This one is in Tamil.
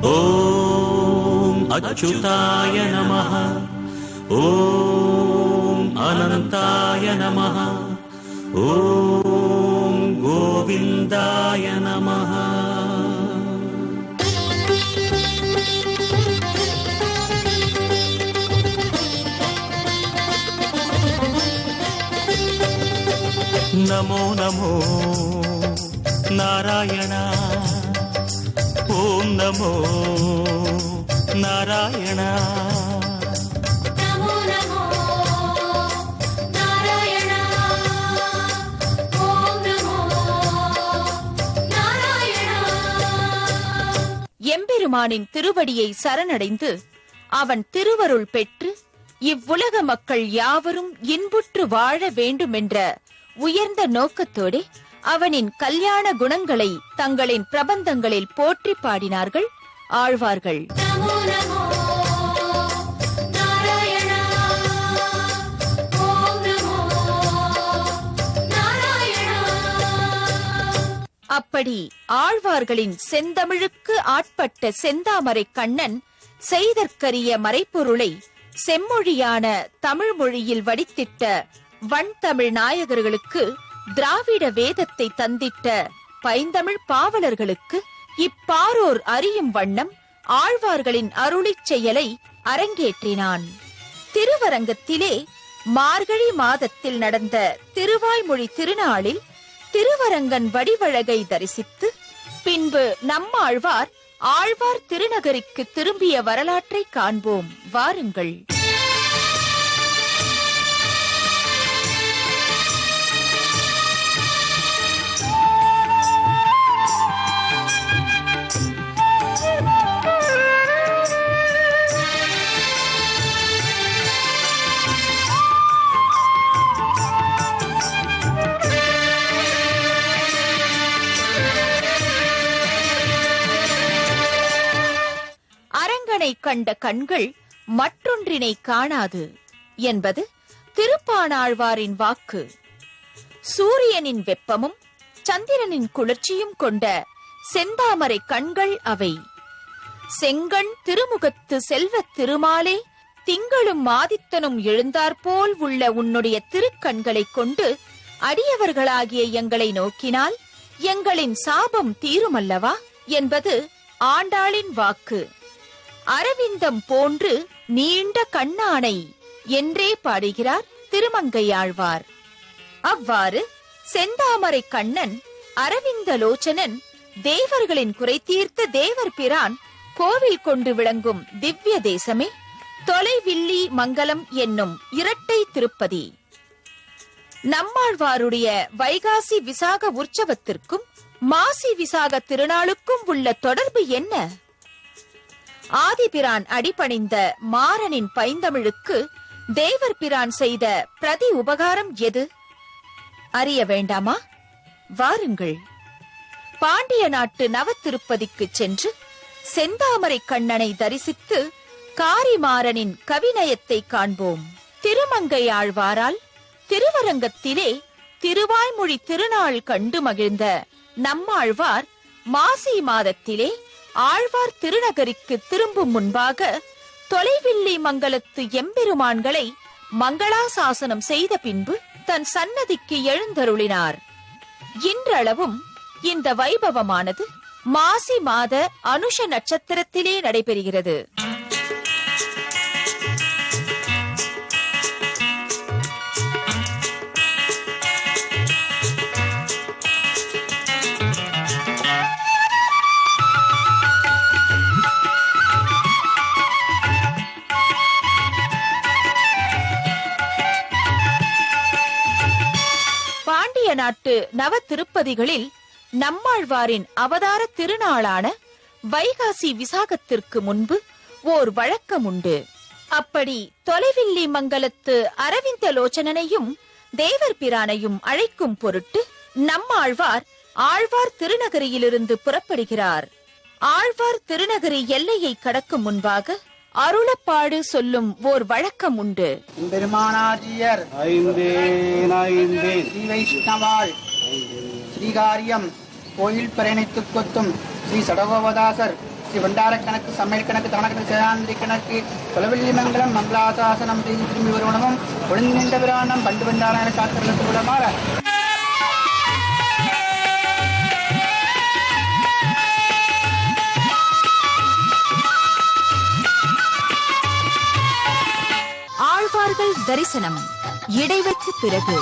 ஓம் அச்சுதாய நமஹ. ஓம் அனந்தாய நமஹ. ஓம் கோவிந்தாய நமஹ. நமோ நமோ நாராயண. ஓம் நமோ நாராயண. நமோ நமோ நாராயண. ஓம் நமோ நாராயண. எம்பெருமானின் திருவடியை சரணடைந்து அவன் திருவருள் பெற்று இவ்வுலக மக்கள் யாவரும் இன்புற்று வாழ வேண்டுமென்ற உயர்ந்த நோக்கத்தோடு அவனின் கல்யாண குணங்களை தங்களின் பிரபந்தங்களில் போற்றி பாடினார்கள் ஆழ்வார்கள். நமோ நமோ நாராயண. ஓம் நமோ நாராயண. அப்படி ஆழ்வார்களின் செந்தமிழுக்கு ஆட்பட்ட செந்தாமரை கண்ணன் செய்தற்கரிய மறைப்பொருளை செம்மொழியான தமிழ் மொழியில் வடித்திட்ட வண்தமிழ் நாயகர்களுக்கு, திராவிட வேதத்தை தந்திட்ட பைந்தமிழ் பாவலர்களுக்கு இப்பாரோர் அறியும் வண்ணம் ஆழ்வார்களின் அருளிச் செயலை அரங்கேற்றினான். திருவரங்கத்திலே மார்கழி மாதத்தில் நடந்த திருவாய்மொழி திருநாளில் திருவரங்கன் வடிவழகை தரிசித்து பின்பு நம்மாழ்வார் ஆழ்வார் திருநகரிக்கு திரும்பிய வரலாற்றை காண்போம் வாருங்கள். அரங்கனை கண்ட கண்கள் மற்றொன்றினை காணாது என்பது திருப்பாணாழ்வாரின் வாக்கு. சூரியனின் வெப்பமும் சந்திரனின் குளிர்ச்சியும் கொண்ட செந்தாமரை கண்கள் அவை. செங்கண் திருமுகத்து செல்வத் திருமாலே, திங்களும் ஆதித்தனும் எழுந்தாற்போல் உள்ள உன்னுடைய திருக்கண்களைக் கொண்டு அடியவர்களாகிய எங்களை நோக்கினால் எங்களின் சாபம் தீருமல்லவா என்பது ஆண்டாளின் வாக்கு. அரவிந்தம் போன்று நீண்ட கண்ணானை என்றே பாடுகிறார் திருமங்கையாழ்வார். அவ்வாறு செந்தாமரை கண்ணன் அரவிந்த லோச்சனன் தேவர்களின் குறை தீர்த்த தேவர் பிரான் கோவில் கொண்டு விளங்கும் திவ்ய தேசமே தொலைவில்லி மங்கலம் என்னும் இரட்டை திருப்பதி. நம்மாழ்வாருடைய வைகாசி விசாக உற்சவத்திற்கும் மாசி விசாக திருநாளுக்கும் உள்ள தொடர்பு என்ன? ஆதிபிரான் அடிபணிந்த மாறனின் பைந்தமிழுக்கு தேவர் பிரான் செய்த பிரதி உபகாரம் எது? அறிய வேண்டாமா? வாருங்கள். பாண்டிய நாட்டு நவத்திருப்பதிக்கு சென்று செந்தாமரை கண்ணனை தரிசித்து காரிமாறனின் கவிநயத்தை காண்போம். திருமங்கையாழ்வாரால் திருவரங்கத்திலே திருவாய்மொழி திருநாள் கண்டு மகிழ்ந்த நம்மாழ்வார் மாசி மாதத்திலே ஆழ்வார் திருநகரிக்கு திரும்பும் முன்பாக தொலைவில்லி மங்கலத்து எம்பெருமான்களை மங்களாசாசனம் செய்த பின்பு தன் சன்னதிக்கு எழுந்தருளினார். இன்றளவும் இந்த வைபவமானது மாசி மாத அனுஷ நட்சத்திரத்திலே நடைபெறுகிறது. நாட்டு நவ திருப்பதிகளில் நம்மாழ்வாரின் அவதார திருநாளான வைகாசி விசாகத்திற்கு முன்பு ஓர் வழக்கம் உண்டு. அப்படி தொலைவில்லி மங்கலத்து அரவிந்த லோச்சனனையும் தேவர் பிரானையும் அழைக்கும் பொருட்டு நம்மாழ்வார் ஆழ்வார் திருநகரியிலிருந்து புறப்படுகிறார். ஆழ்வார் திருநகரி எல்லையை கடக்கும் முன்பாக அருளப்பாடு சொல்லும் ஓர் வழக்கம் உண்டு. பெருமானாஜியர் ஸ்ரீ வைஷ்ணவாள் ஸ்ரீகாரியம் கோயில் பிரணித்துக் கொத்தும் ஸ்ரீ சடகோபதாசர் ஸ்ரீ வண்டார கணக்கு சமையல் கணக்கு தவணக்கணக்கு சேதாந்திரி கணக்கு தொலைவெள்ளி மங்கலம் மங்களாசாசனம் செய்து திரும்பி வருவனமும் ஒழுங்கின்ற பிராணம் பண்டு பண்டாராயண காத்திரத்தோட மாற ஆழ்வார்கள் தரிசனம் இடைவெளிக்கு பிறகு